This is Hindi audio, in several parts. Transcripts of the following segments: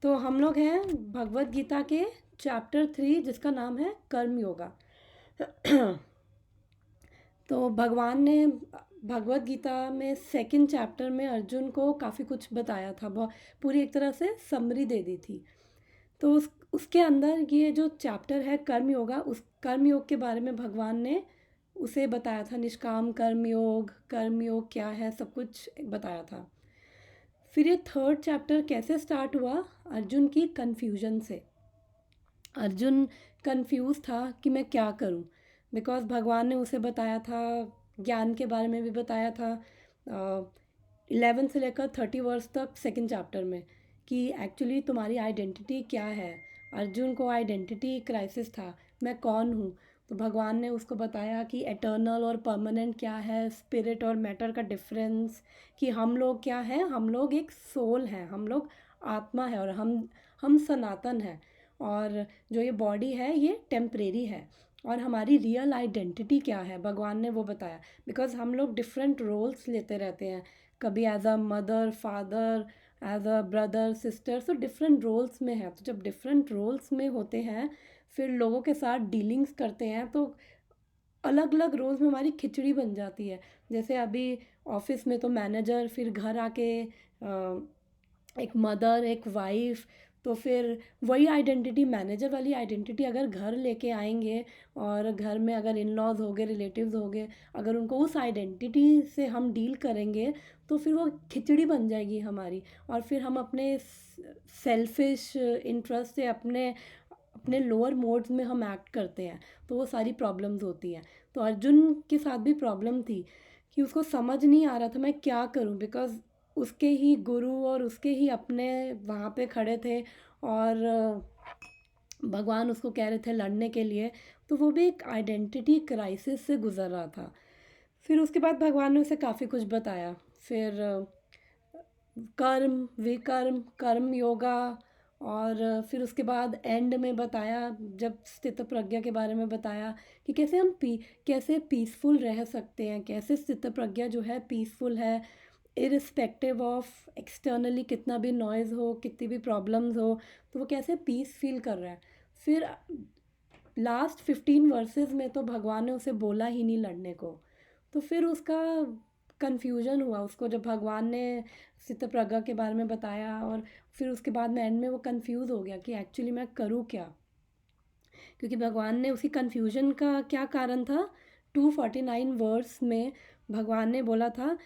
तो हम लोग हैं भगवत गीता के चैप्टर 3 जिसका नाम है कर्म योगा। तो भगवान ने भगवत गीता में सेकंड चैप्टर में अर्जुन को काफ़ी कुछ बताया था, बहुत पूरी एक तरह से समरी दे दी थी। तो उसके अंदर ये जो चैप्टर है कर्म योगा, उस कर्म योग के बारे में भगवान ने उसे बताया था। निष्काम कर्म योग क्या है, सब कुछ बताया था। फिर ये थर्ड चैप्टर कैसे स्टार्ट हुआ? अर्जुन की कन्फ्यूजन से। अर्जुन कंफ्यूज था कि मैं क्या करूं, बिकॉज भगवान ने उसे बताया था, ज्ञान के बारे में भी बताया था 11 से लेकर 30 वर्ष तक सेकंड चैप्टर में, कि एक्चुअली तुम्हारी आइडेंटिटी क्या है। अर्जुन को आइडेंटिटी क्राइसिस था, मैं कौन हूँ। तो भगवान ने उसको बताया कि एटर्नल और परमानेंट क्या है, स्पिरिट और मैटर का डिफरेंस, कि हम लोग क्या हैं, हम लोग एक सोल हैं, हम लोग आत्मा है, और हम सनातन हैं, और जो ये बॉडी है ये टेम्परेरी है। और हमारी रियल आइडेंटिटी क्या है, भगवान ने वो बताया। बिकॉज हम लोग डिफरेंट रोल्स लेते रहते हैं, कभी as a mother father, as a brother sister, so different roles में है। तो जब डिफरेंट रोल्स में होते हैं, फिर लोगों के साथ डीलिंग्स करते हैं, तो अलग अलग रोल्स में हमारी खिचड़ी बन जाती है। जैसे अभी ऑफिस में तो मैनेजर, फिर घर आके एक मदर, एक वाइफ, तो फिर वही आइडेंटिटी, मैनेजर वाली आइडेंटिटी अगर घर लेके आएंगे, और घर में अगर इन लॉज हो गए, रिलेटिव्स हो गए, अगर उनको उस आइडेंटिटी से हम डील करेंगे, तो फिर वो खिचड़ी बन जाएगी हमारी। और फिर हम अपने सेल्फिश इंटरेस्ट से अपने अपने लोअर मोड्स में हम एक्ट करते हैं, तो वो सारी प्रॉब्लम्स होती हैं। तो अर्जुन के साथ भी प्रॉब्लम थी कि उसको समझ नहीं आ रहा था मैं क्या करूं, बिकॉज उसके ही गुरु और उसके ही अपने वहाँ पे खड़े थे, और भगवान उसको कह रहे थे लड़ने के लिए। तो वो भी एक आइडेंटिटी क्राइसिस से गुजर रहा था। फिर उसके बाद भगवान ने उसे काफ़ी कुछ बताया। फिर कर्म विकर्म कर्म योगा, और फिर उसके बाद एंड में बताया, जब स्थित प्रज्ञा के बारे में बताया, कि कैसे हम कैसे पीसफुल रह सकते हैं, कैसे स्थित प्रज्ञा जो है पीसफुल है, इरिस्पेक्टिव ऑफ एक्सटर्नली कितना भी नॉइज़ हो, कितनी भी प्रॉब्लम्स हो, तो वो कैसे पीस फील कर रहा है। फिर लास्ट 15 वर्सेस में तो भगवान ने उसे बोला ही नहीं लड़ने को। तो फिर उसका कन्फ्यूजन हुआ उसको, जब भगवान ने चित्त प्रज्ञा के बारे में बताया, और फिर उसके बाद में एंड में वो कंफ्यूज हो गया कि एक्चुअली मैं करूँ क्या। क्योंकि भगवान ने उसी कन्फ्यूजन का क्या कारण था, 249 वर्स में भगवान ने बोला था,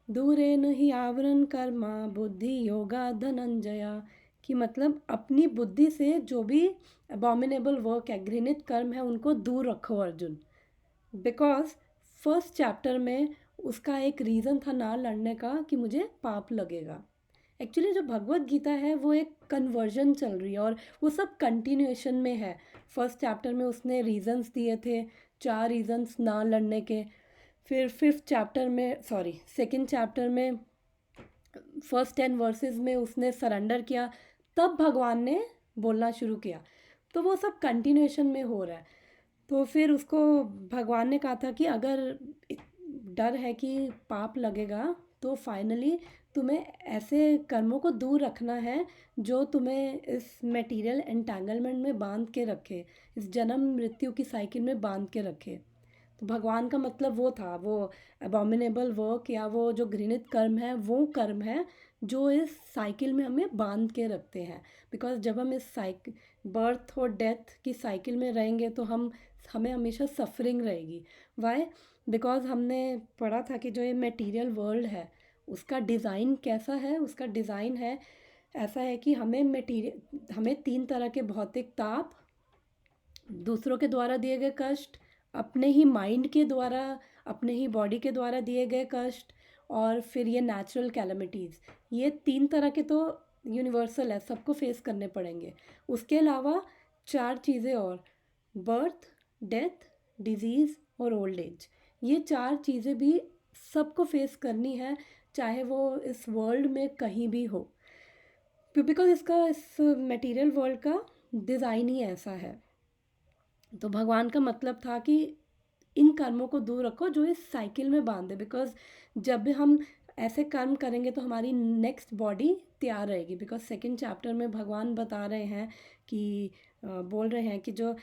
दूरे नहीं आवरण कर्मा बुद्धि योगा धनंजया, कि मतलब अपनी बुद्धि से जो भी अबॉमिनेबल वर्क है, घृणित कर्म है, उनको दूर रखो अर्जुन। बिकॉज फर्स्ट चैप्टर में उसका एक रीज़न था ना लड़ने का, कि मुझे पाप लगेगा। एक्चुअली जो भगवत गीता है वो एक कन्वर्जन चल रही है, और वो सब कंटिन्यूएशन में है। फर्स्ट चैप्टर में उसने रीजंस दिए थे, 4 रीजंस ना लड़ने के। फिर फिफ्थ चैप्टर में, सॉरी सेकंड चैप्टर में, फर्स्ट 10 वर्सेस में उसने सरेंडर किया, तब भगवान ने बोलना शुरू किया। तो वो सब कंटिन्यूएशन में हो रहा है। तो फिर उसको भगवान ने कहा था कि अगर डर है कि पाप लगेगा, तो फाइनली तुम्हें ऐसे कर्मों को दूर रखना है जो तुम्हें इस मटेरियल एंटेंगलमेंट में बांध के रखे, इस जन्म मृत्यु की साइकिल में बांध के रखे। तो भगवान का मतलब वो था, वो अबॉमिनेबल वर्क या वो जो घृणित कर्म है, वो कर्म है जो इस साइकिल में हमें बांध के रखते हैं। बिकॉज जब हम इस साइकिल, बर्थ और डेथ की साइकिल में रहेंगे, तो हमें हमेशा सफरिंग रहेगी। वाई? बिकॉज हमने पढ़ा था कि जो ये मटेरियल वर्ल्ड है, उसका डिज़ाइन कैसा है, उसका डिज़ाइन है ऐसा है कि हमें 3 तरह के भौतिक ताप, दूसरों के द्वारा दिए गए कष्ट, अपने ही माइंड के द्वारा, अपने ही बॉडी के द्वारा दिए गए कष्ट, और फिर ये नेचुरल कैलमिटीज़, ये 3 तरह के तो यूनिवर्सल है, सबको फेस करने पड़ेंगे। उसके अलावा 4 चीज़ें और, बर्थ, डेथ, डिजीज़ और ओल्ड एज, ये 4 चीज़ें भी सबको फेस करनी है, चाहे वो इस वर्ल्ड में कहीं भी हो। बिकॉज इसका, इस मटेरियल वर्ल्ड का डिज़ाइन ही ऐसा है। तो भगवान का मतलब था कि इन कर्मों को दूर रखो जो इस साइकिल में बांधे। बिकॉज जब हम ऐसे कर्म करेंगे तो हमारी नेक्स्ट बॉडी तैयार रहेगी। बिकॉज सेकंड चैप्टर में भगवान बता रहे हैं कि बोल रहे हैं कि जो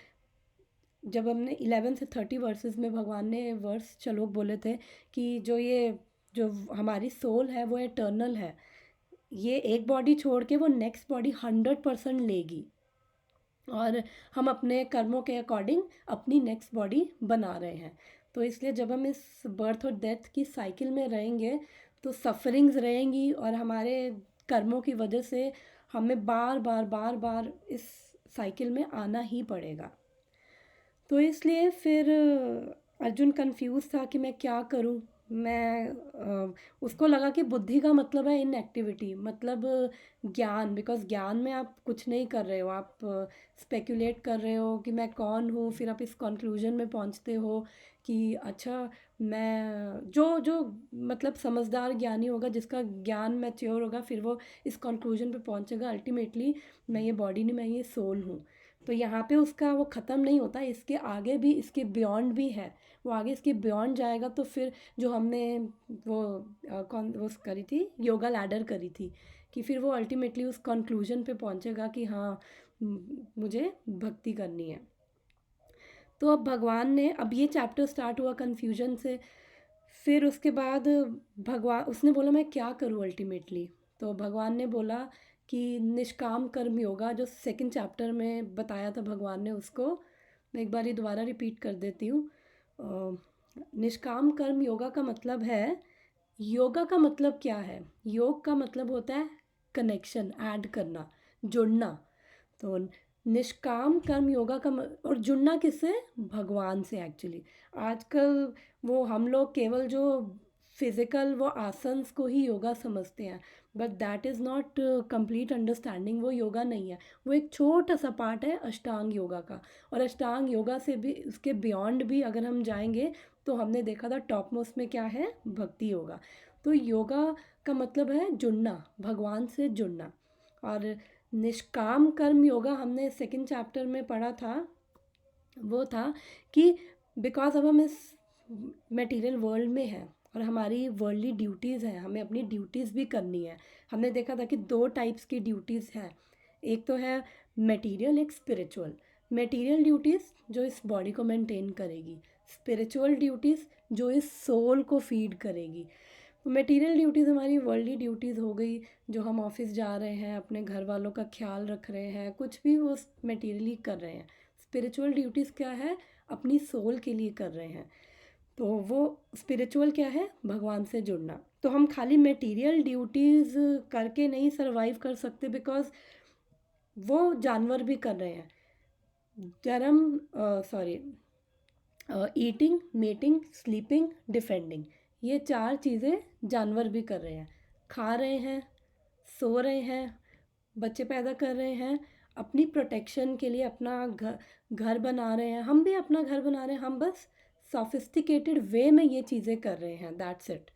जब हमने 11 से 30 वर्सेस में भगवान ने वर्स श्लोक बोले थे कि जो हमारी सोल है वो एटर्नल है, ये एक बॉडी छोड़ के वो नेक्स्ट बॉडी 100% लेगी, और हम अपने कर्मों के अकॉर्डिंग अपनी नेक्स्ट बॉडी बना रहे हैं। तो इसलिए जब हम इस बर्थ और डेथ की साइकिल में रहेंगे तो सफरिंग्स रहेंगी, और हमारे कर्मों की वजह से हमें बार बार बार बार इस साइकिल में आना ही पड़ेगा। तो इसलिए फिर अर्जुन कंफ्यूज था कि मैं क्या करूं। उसको लगा कि बुद्धि का मतलब है इनएक्टिविटी, मतलब ज्ञान। बिकॉज ज्ञान में आप कुछ नहीं कर रहे हो, आप स्पेकुलेट कर रहे हो कि मैं कौन हूँ, फिर आप इस कंक्लूजन में पहुँचते हो कि अच्छा मैं जो जो मतलब समझदार ज्ञानी होगा, जिसका ज्ञान मैच्योर होगा, फिर वो इस कंक्लूजन पे पहुँचेगा अल्टीमेटली मैं ये बॉडी नहीं, मैं ये सोल हूँ। तो यहाँ पे उसका वो ख़त्म नहीं होता, इसके आगे भी, इसके बियॉन्ड भी है। वो आगे इसके बियॉन्ड जाएगा तो फिर जो हमने वो वो करी थी, योगा लैडर करी थी, कि फिर वो अल्टीमेटली उस कंक्लूजन पे पहुंचेगा कि हाँ मुझे भक्ति करनी है। तो अब भगवान ने, अब ये चैप्टर स्टार्ट हुआ कन्फ्यूजन से। फिर उसके बाद भगवान, उसने बोला मैं क्या करूँ अल्टीमेटली। तो भगवान ने बोला कि निष्काम कर्म योगा, जो सेकंड चैप्टर में बताया था भगवान ने, उसको मैं एक बार दोबारा रिपीट कर देती हूँ। निष्काम कर्म योगा का मतलब है, योगा का मतलब क्या है? योग का मतलब होता है कनेक्शन, ऐड करना, जुड़ना। तो निष्काम कर्म योगा का और जुड़ना किससे? भगवान से। एक्चुअली आजकल वो हम लोग केवल जो फिज़िकल वो आसन्स को ही योगा समझते हैं, but that is not complete understanding. वो योगा नहीं है, वो एक छोटा सा पार्ट है अष्टांग योगा का। और अष्टांग योगा से भी, उसके बियॉन्ड भी अगर हम जाएंगे तो हमने देखा था टॉप मोस्ट में क्या है, भक्ति योगा। तो योगा का मतलब है जुड़ना, भगवान से जुड़ना। और निष्काम कर्म योगा हमने सेकंड चैप्टर में पढ़ा था, वो था कि बिकॉज अब हम इस मटेरियल वर्ल्ड में हैं और हमारी वर्ल्डली ड्यूटीज़ हैं, हमें अपनी ड्यूटीज़ भी करनी है। हमने देखा था कि 2 टाइप्स की ड्यूटीज़ हैं, एक तो है मटेरियल, एक स्पिरिचुअल। मटेरियल ड्यूटीज़ जो इस बॉडी को मेंटेन करेगी, स्पिरिचुअल ड्यूटीज़ जो इस सोल को फीड करेगी। मटेरियल ड्यूटीज़ हमारी वर्ल्डली ड्यूटीज़ हो गई, जो हम ऑफिस जा रहे हैं, अपने घर वालों का ख्याल रख रहे हैं, कुछ भी वो मटेरियली कर रहे हैं। स्पिरिचुअल ड्यूटीज़ क्या है? अपनी सोल के लिए कर रहे हैं। तो वो स्पिरिचुअल क्या है? भगवान से जुड़ना। तो हम खाली मटेरियल ड्यूटीज़ करके नहीं सरवाइव कर सकते, बिकॉज वो जानवर भी कर रहे हैं। ईटिंग, मेटिंग, स्लीपिंग, डिफेंडिंग, ये 4 चीज़ें जानवर भी कर रहे हैं। खा रहे हैं, सो रहे हैं, बच्चे पैदा कर रहे हैं, अपनी प्रोटेक्शन के लिए अपना घर बना रहे हैं। हम भी अपना घर बना रहे हैं, हम बस सोफिस्टिकेटेड वे में ये चीज़ें कर रहे हैं, दैट्स इट।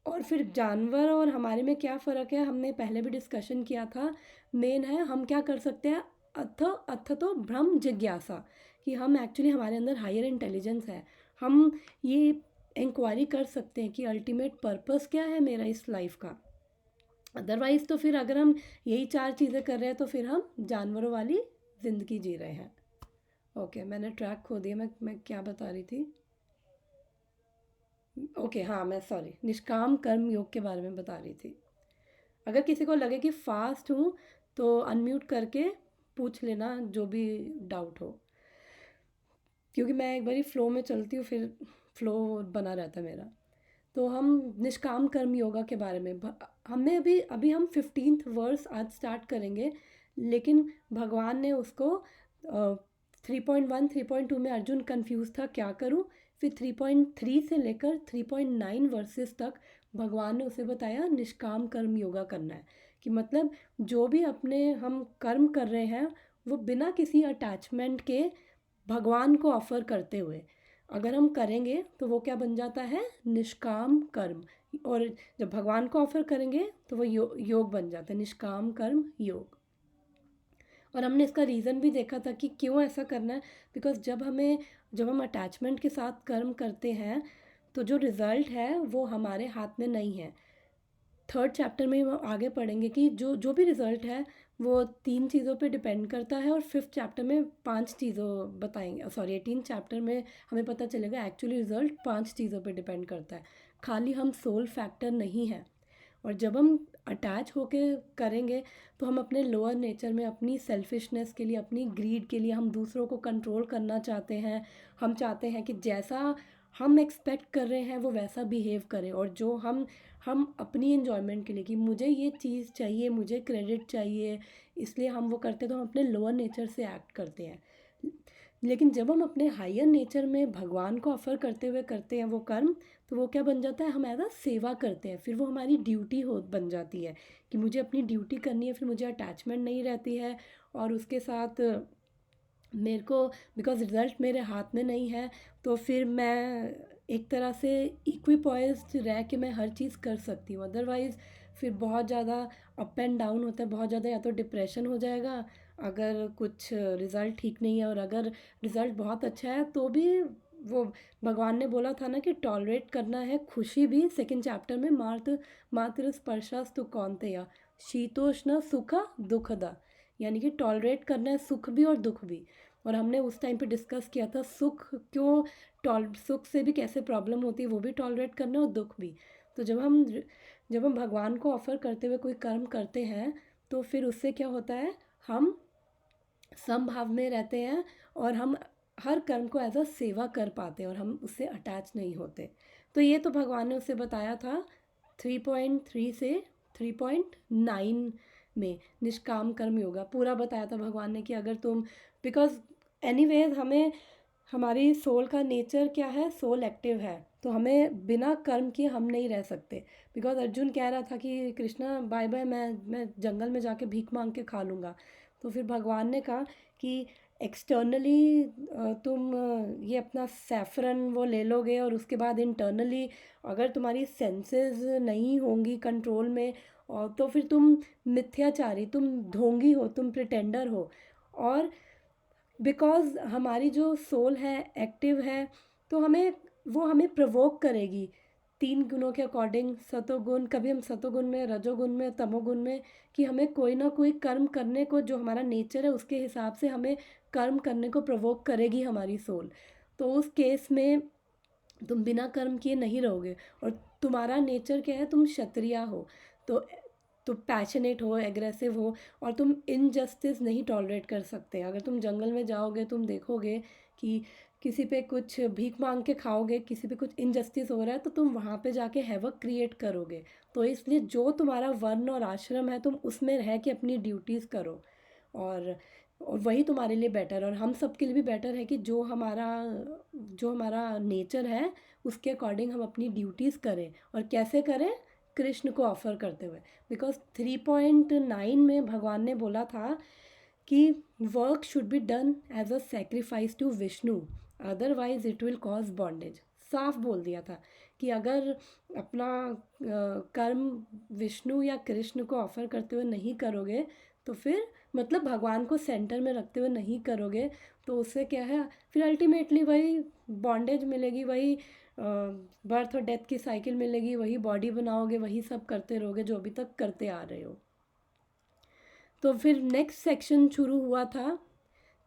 और फिर जानवर और हमारे में क्या फ़र्क है, हमने पहले भी डिस्कशन किया था। मेन है हम क्या कर सकते हैं, अथ तो ब्रह्म जिज्ञासा, कि हम एक्चुअली, हमारे अंदर हायर इंटेलिजेंस है। हम ये इंक्वायरी कर सकते हैं कि अल्टीमेट पर्पस क्या है मेरा इस लाइफ का। अदरवाइज़ तो फिर अगर हम यही 4 चीज़ें कर रहे हैं तो फिर हम जानवरों वाली ज़िंदगी जी रहे हैं। ओके, मैंने ट्रैक खो दिया। मैं क्या बता रही थी? ओके, हाँ, मैं सॉरी, निष्काम कर्म योग के बारे में बता रही थी। अगर किसी को लगे कि फास्ट हूँ तो अनम्यूट करके पूछ लेना जो भी डाउट हो, क्योंकि मैं एक बारी फ़्लो में चलती हूँ, फिर फ़्लो बना रहता है मेरा। तो हम निष्काम कर्म योगा के बारे में हमने अभी हम 15th वर्स आज स्टार्ट करेंगे, लेकिन भगवान ने उसको 3.1 3.2 में अर्जुन कंफ्यूज था क्या करूं, फिर 3.3 से लेकर 3.9 वर्सेस तक भगवान ने उसे बताया निष्काम कर्म योगा करना है। कि मतलब जो भी अपने हम कर्म कर रहे हैं वो बिना किसी अटैचमेंट के भगवान को ऑफर करते हुए अगर हम करेंगे तो वो क्या बन जाता है, निष्काम कर्म। और जब भगवान को ऑफर करेंगे तो वो योग बन जाता है, निष्काम कर्म योग। और हमने इसका रीज़न भी देखा था कि क्यों ऐसा करना है। बिकॉज जब हम अटैचमेंट के साथ कर्म करते हैं तो जो रिज़ल्ट है वो हमारे हाथ में नहीं है। थर्ड चैप्टर में हम आगे पढ़ेंगे कि जो जो भी रिज़ल्ट है वो 3 चीज़ों पे डिपेंड करता है, और फिफ्थ चैप्टर में 5 चीज़ों बताएंगे, सॉरी 18 चैप्टर में हमें पता चलेगा एक्चुअली रिज़ल्ट 5 चीज़ों पे डिपेंड करता है, खाली हम सोल फैक्टर नहीं है। और जब हम अटैच होके करेंगे तो हम अपने लोअर नेचर में अपनी सेल्फिशनेस के लिए, अपनी ग्रीड के लिए, हम दूसरों को कंट्रोल करना चाहते हैं। हम चाहते हैं कि जैसा हम एक्सपेक्ट कर रहे हैं वो वैसा बिहेव करें, और जो हम अपनी इन्जॉयमेंट के लिए कि मुझे ये चीज़ चाहिए, मुझे क्रेडिट चाहिए, इसलिए हम वो करते हैं, तो हम अपने लोअर नेचर से एक्ट करते हैं। लेकिन जब हम अपने हायर नेचर में भगवान को ऑफर करते हुए करते हैं वो कर्म, तो वो क्या बन जाता है, हम एज अ सेवा करते हैं, फिर वो हमारी ड्यूटी हो बन जाती है कि मुझे अपनी ड्यूटी करनी है, फिर मुझे अटैचमेंट नहीं रहती है। और उसके साथ मेरे को, बिकॉज रिज़ल्ट मेरे हाथ में नहीं है, तो फिर मैं एक तरह से इक्विपॉइज्ड रह के मैं हर चीज़ कर सकती हूँ। अदरवाइज़ फिर बहुत ज़्यादा अप एंड डाउन होता है, बहुत ज़्यादा या तो डिप्रेशन हो जाएगा अगर कुछ रिज़ल्ट ठीक नहीं है, और अगर रिज़ल्ट बहुत अच्छा है तो भी वो भगवान ने बोला था ना कि टॉलरेट करना है खुशी भी। सेकंड चैप्टर में मात्र मात्र स्पर्शस्तु कौन्तेय शीतोष्ण सुख दुखदा, यानी कि टॉलरेट करना है सुख भी और दुख भी। और हमने उस टाइम पे डिस्कस किया था सुख क्यों, सुख से भी कैसे प्रॉब्लम होती है वो भी टॉलरेट करना, और दुख भी। तो जब हम भगवान को ऑफ़र करते हुए कोई कर्म करते हैं तो फिर उससे क्या होता है, हम समभाव में रहते हैं, और हम हर कर्म को एज अ सेवा कर पाते हैं, और हम उससे अटैच नहीं होते। तो ये तो भगवान ने उसे बताया था 3.3 से 3.9 में, निष्काम कर्म योगा पूरा बताया था भगवान ने कि अगर तुम, बिकॉज एनीवेज हमें, हमारी सोल का नेचर क्या है, सोल एक्टिव है, तो हमें बिना कर्म किए हम नहीं रह सकते। बिकॉज अर्जुन कह रहा था कि कृष्णा बाय बाय, मैं जंगल में जाके भीख मांग के खा लूँगा। तो फिर भगवान ने कहा कि एक्सटर्नली तुम ये अपना सैफरन वो ले लोगे, और उसके बाद इंटरनली अगर तुम्हारी सेंसेस नहीं होंगी कंट्रोल में, और तो फिर तुम मिथ्याचारी, तुम ढोंगी हो, तुम प्रिटेंडर हो। और बिकॉज हमारी जो सोल है एक्टिव है, तो हमें प्रवोक करेगी 3 गुणों के अकॉर्डिंग, सतोगुण, कभी हम सतोगुण में, रजोगुण में, तमोगुण में, कि हमें कोई ना कोई कर्म करने को, जो हमारा नेचर है उसके हिसाब से हमें कर्म करने को प्रवोक करेगी हमारी सोल। तो उस केस में तुम बिना कर्म किए नहीं रहोगे, और तुम्हारा नेचर क्या है, तुम क्षत्रिय हो, तो पैशनेट हो, एग्रेसिव हो, और तुम इनजस्टिस नहीं टॉलरेट कर सकते। अगर तुम जंगल में जाओगे, तुम देखोगे कि किसी पे कुछ भीख मांग के खाओगे, किसी पे कुछ इनजस्टिस हो रहा है, तो तुम वहाँ पे जाके हैवक क्रिएट करोगे। तो इसलिए जो तुम्हारा वर्ण और आश्रम है, तुम उसमें रह के अपनी ड्यूटीज़ करो, और वही तुम्हारे लिए बेटर, और हम सब के लिए भी बेटर है कि जो हमारा नेचर है उसके अकॉर्डिंग हम अपनी ड्यूटीज़ करें। और कैसे करें, कृष्ण को ऑफ़र करते हुए। बिकॉज 3.9 में भगवान ने बोला था कि work should be done as a sacrifice to Vishnu, otherwise it will cause bondage. साफ बोल दिया था कि अगर अपना कर्म विष्णु या कृष्ण को ऑफ़र करते हुए नहीं करोगे, तो फिर मतलब भगवान को सेंटर में रखते हुए नहीं करोगे, तो उससे क्या है, फिर अल्टीमेटली वही बॉन्डेज मिलेगी, वही बर्थ और डेथ की साइकिल मिलेगी, वही बॉडी बनाओगे, वही सब करते रहोगे जो अभी तक करते आ रहे हो। तो फिर नेक्स्ट सेक्शन शुरू हुआ था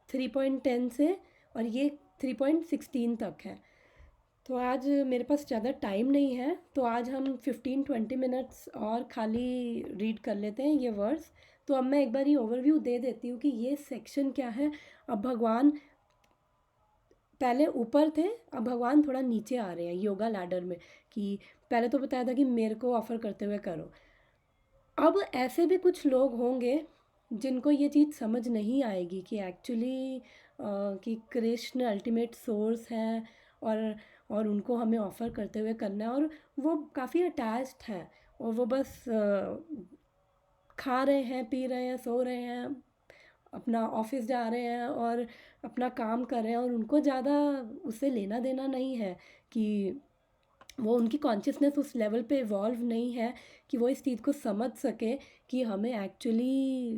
3.10 से, और ये 3.16 तक है। तो आज मेरे पास ज़्यादा टाइम नहीं है, तो आज हम 15-20 मिनट्स और खाली रीड कर लेते हैं ये वर्ड्स। तो अब मैं एक बार ये ओवरव्यू दे देती हूँ कि ये सेक्शन क्या है। अब भगवान पहले ऊपर थे, अब भगवान थोड़ा नीचे आ रहे हैं योगा लैडर में, कि पहले तो बताया था कि मेरे को ऑफ़र करते हुए करो। अब ऐसे भी कुछ लोग होंगे जिनको ये चीज़ समझ नहीं आएगी कि एक्चुअली कि कृष्ण अल्टीमेट सोर्स हैं, और उनको हमें ऑफ़र करते हुए करना है, और वो काफ़ी अटैच्ड हैं, और वो बस खा रहे हैं, पी रहे हैं, सो रहे हैं, अपना ऑफिस जा रहे हैं और अपना काम कर रहे हैं, और उनको ज़्यादा उससे लेना देना नहीं है कि वो, उनकी कॉन्शियसनेस उस लेवल पे इवॉल्व नहीं है कि वो इस चीज़ को समझ सके कि हमें एक्चुअली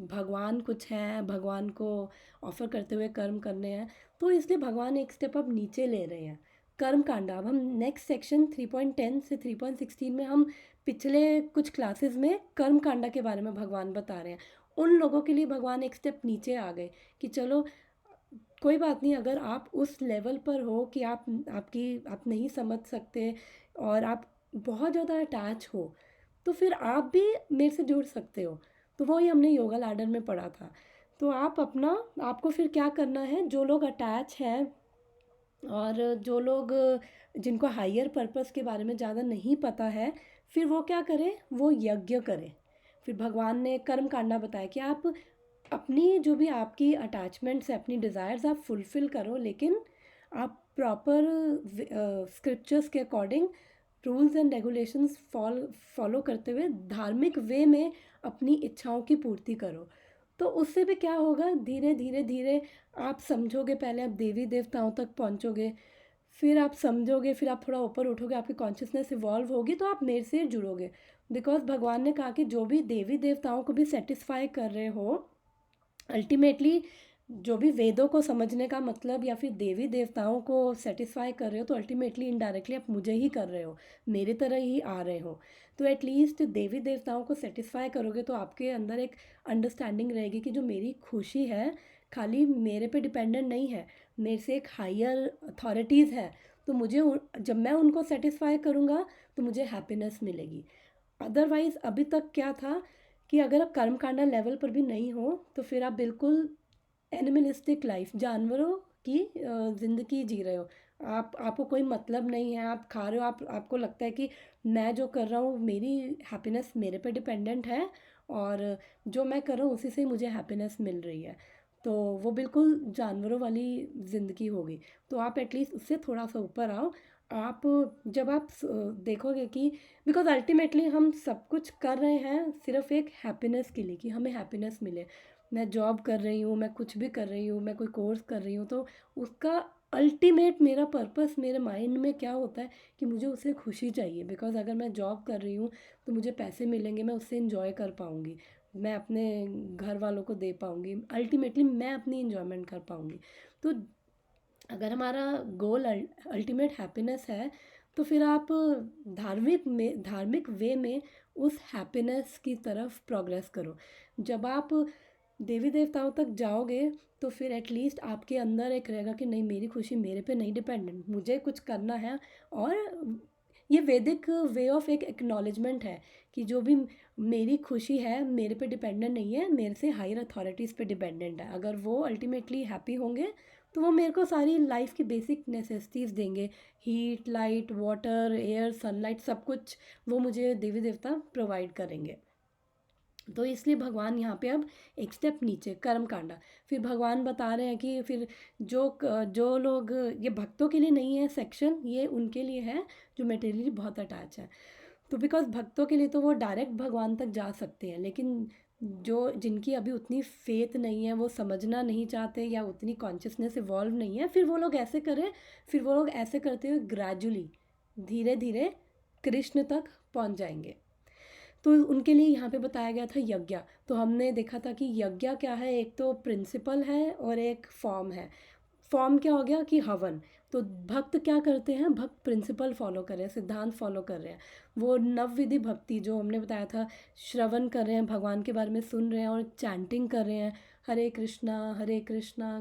भगवान कुछ है, भगवान को ऑफ़र करते हुए कर्म करने हैं। तो इसलिए भगवान एक स्टेप अब नीचे ले रहे हैं कर्म कांड। अब हम नेक्स्ट सेक्शन 3.10 से 3.16 में हम पिछले कुछ क्लासेस में कर्म कांडा के बारे में भगवान बता रहे हैं, उन लोगों के लिए भगवान एक स्टेप नीचे आ गए कि चलो कोई बात नहीं, अगर आप उस लेवल पर हो कि आप नहीं समझ सकते और आप बहुत ज़्यादा अटैच हो, तो फिर आप भी मेरे से जुड़ सकते हो। तो वही हमने योगा लैडर में पढ़ा था। तो आपको फिर क्या करना है, जो लोग अटैच हैं और जो लोग जिनको हायर पर्पस के बारे में ज़्यादा नहीं पता है, फिर वो क्या करें, वो यज्ञ करें। फिर भगवान ने कर्म कांडा बताया कि आप अपनी जो भी आपकी अटैचमेंट्स है, अपनी डिज़ायर्स आप फुलफ़िल करो, लेकिन आप प्रॉपर स्क्रिप्चर्स के according rules and regulations follow करते हुए धार्मिक वे में अपनी इच्छाओं की पूर्ति करो। तो उससे भी क्या होगा, धीरे धीरे धीरे आप समझोगे, पहले आप देवी देवताओं तक पहुंचोगे, फिर आप समझोगे, फिर आप थोड़ा ऊपर उठोगे, आपकी कॉन्शियसनेस इवॉल्व होगी, तो आप मेरे से जुड़ोगे। बिकॉज भगवान ने कहा कि जो भी देवी देवताओं को भी सेटिस्फाई कर रहे हो, अल्टीमेटली जो भी वेदों को समझने का मतलब या फिर देवी देवताओं को सेटिस्फाई कर रहे हो, तो अल्टीमेटली इनडायरेक्टली आप मुझे ही कर रहे हो, मेरे तरह ही आ रहे हो। तो एटलीस्ट देवी देवताओं को सेटिस्फाई करोगे तो आपके अंदर एक अंडरस्टैंडिंग रहेगी कि जो मेरी खुशी है खाली मेरे पे डिपेंडेंट नहीं है, मेरे से एक हायर अथॉरिटीज़ है। तो जब मैं उनको सेटिस्फाई करूँगा तो मुझे हैप्पीनेस मिलेगी। अदरवाइज़ अभी तक क्या था कि अगर आप कर्मकांडा लेवल पर भी नहीं हो, तो फिर आप बिल्कुल एनिमलिस्टिक लाइफ, जानवरों की ज़िंदगी जी रहे हो। आपको कोई मतलब नहीं है, आप खा रहे हो, आपको लगता है कि मैं जो कर रहा हूँ, मेरी हैप्पीनेस मेरे पे डिपेंडेंट है और जो मैं कर रहा हूँ उसी से ही मुझे हैप्पीनेस मिल रही है। तो वो बिल्कुल जानवरों वाली ज़िंदगी होगी। तो आप एटलीस्ट उससे थोड़ा सा ऊपर आओ। आप जब आप देखोगे कि बिकॉज अल्टीमेटली हम सब कुछ कर रहे हैं सिर्फ एक हैप्पीनेस के लिए, कि हमें हैप्पीनेस मिले। मैं जॉब कर रही हूँ, मैं कुछ भी कर रही हूँ, मैं कोई कोर्स कर रही हूँ, तो उसका अल्टीमेट मेरा पर्पस मेरे माइंड में क्या होता है कि मुझे उससे खुशी चाहिए। बिकॉज अगर मैं जॉब कर रही हूँ तो मुझे पैसे मिलेंगे, मैं उससे इंजॉय कर पाऊँगी, मैं अपने घर वालों को दे पाऊँगी, अल्टीमेटली मैं अपनी इंजॉयमेंट कर पाऊँगी। तो अगर हमारा गोल अल्टीमेट हैप्पीनेस है, तो फिर आप धार्मिक वे में उस हैप्पीनेस की तरफ प्रोग्रेस करो। जब आप देवी देवताओं तक जाओगे तो फिर एटलीस्ट आपके अंदर एक रहेगा कि नहीं, मेरी खुशी मेरे पे नहीं डिपेंडेंट, मुझे कुछ करना है। और ये वैदिक वे ऑफ एक एक्नॉलेजमेंट है कि जो भी मेरी खुशी है मेरे पे डिपेंडेंट नहीं है, मेरे से हायर अथॉरिटीज़ पे डिपेंडेंट है। अगर वो अल्टीमेटली हैप्पी होंगे तो वो मेरे को सारी लाइफ की बेसिक नेसेसिटीज़ देंगे, heat, light, water, air, sunlight, सब कुछ वो मुझे देवी देवता प्रोवाइड करेंगे। तो इसलिए भगवान यहाँ पे अब एक स्टेप नीचे, कर्म कांडा। फिर भगवान बता रहे हैं कि फिर जो लोग, ये भक्तों के लिए नहीं है सेक्शन, ये उनके लिए है जो मेटेरियली बहुत अटैच है। तो बिकॉज भक्तों के लिए तो वो डायरेक्ट भगवान तक जा सकते हैं, लेकिन जिनकी अभी उतनी फेथ नहीं है, वो समझना नहीं चाहते या उतनी कॉन्शियसनेस इवॉल्व नहीं है, फिर वो लोग ऐसे करते हुए ग्रेजुअली धीरे धीरे कृष्ण तक पहुंच जाएंगे। तो उनके लिए यहाँ पे बताया गया था यज्ञ। तो हमने देखा था कि यज्ञ क्या है, एक तो प्रिंसिपल है और एक फॉर्म है। फॉर्म क्या हो गया कि हवन। तो भक्त क्या करते हैं, भक्त प्रिंसिपल फॉलो कर रहे हैं, सिद्धांत फॉलो कर रहे हैं। वो नवविधि भक्ति जो हमने बताया था, श्रवण कर रहे हैं, भगवान के बारे में सुन रहे हैं और चैंटिंग कर रहे हैं, हरे कृष्णा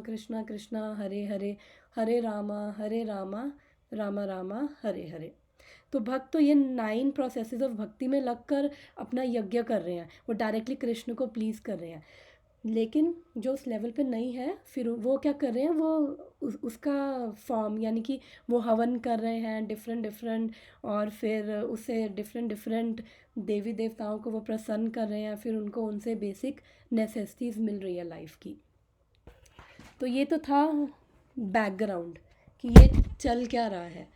कृष्णा कृष्णा हरे हरे, हरे रामा रामा रामा हरे हरे। तो भक्त तो ये 9 प्रोसेसेस ऑफ भक्ति में लगकर अपना यज्ञ कर रहे हैं, वो डायरेक्टली कृष्ण को प्लीज़ कर रहे हैं। लेकिन जो उस लेवल पे नहीं है, फिर वो क्या कर रहे हैं, वो उसका फॉर्म, यानी कि वो हवन कर रहे हैं डिफरेंट डिफरेंट, और फिर उससे डिफरेंट डिफरेंट देवी देवताओं को वो प्रसन्न कर रहे हैं, फिर उनको उनसे बेसिक नेसेसिटीज़ मिल रही है लाइफ की। तो ये तो था बैकग्राउंड कि ये चल क्या रहा है।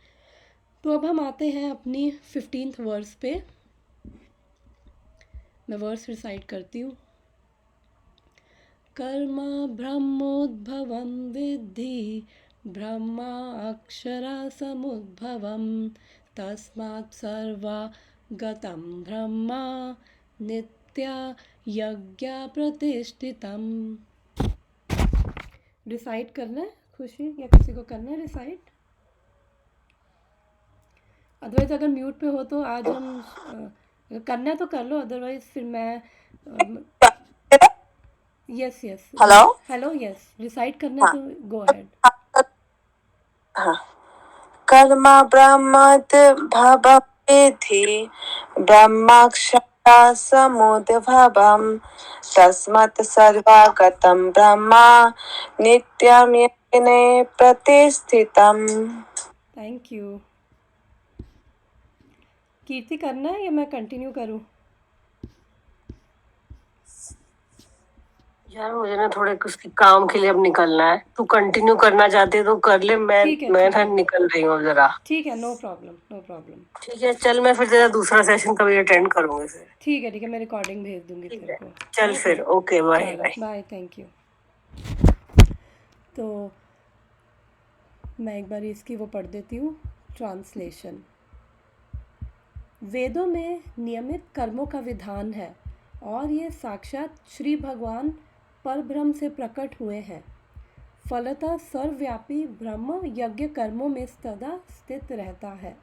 तो अब हम आते हैं अपनी 15th वर्स पे। मैं वर्स रिसाइट करती हूँ। कर्म ब्रह्मोद्भवं विद्धि ब्रह्मा अक्षरा समुद्भवं तस्मात् सर्वगतं ब्रह्मा नित्या यज्ञ प्रतिष्ठितम्। रिसाइट करना है खुशी, या किसी को करना है रिसाइट? अदरवाइज अगर म्यूट पे हो तो आज हम अगर करना है तो कर लो, अदरवाइज फिर मैं yes yes hello. Hello yes recite करना है हाँ। तो गो अहेड। हाँ। कर्म ब्रह्मद भवेद्धि ब्रह्माक्षरा समुद्भवम् तस्मात् सर्वगतं ब्रह्म नित्यं येने प्रतिष्ठितम्। Thank you. कीर्ति करना है या मैं कंटिन्यू करूँ? यार मुझे ना थोड़े उसके काम के लिए अब निकलना है। तू कंटिन्यू करना चाहती है तो कर ले। मैं ठीक है मैं ठीक ना है निकल रही हूँ जरा। ठीक है, नो प्रॉब्लम नो प्रॉब्लम। ठीक है, चल मैं फिर तेरा दूसरा सेशन कभी अटेंड करूंगी फिर। ठीक है मैं रिकॉर्डिंग भेज दूंगी ठीक तेरे है, को। चल ओके फिर, ओके, बाय चलो बाय। Bye, thank you. तो मैं एक बार इसकी वो पढ़ देती हूँ ट्रांसलेशन। वेदों में नियमित कर्मों का विधान है और ये साक्षात श्री भगवान परब्रह्म से प्रकट हुए हैं। फलतः सर्वव्यापी ब्रह्म यज्ञ कर्मों में सदा स्थित रहता है।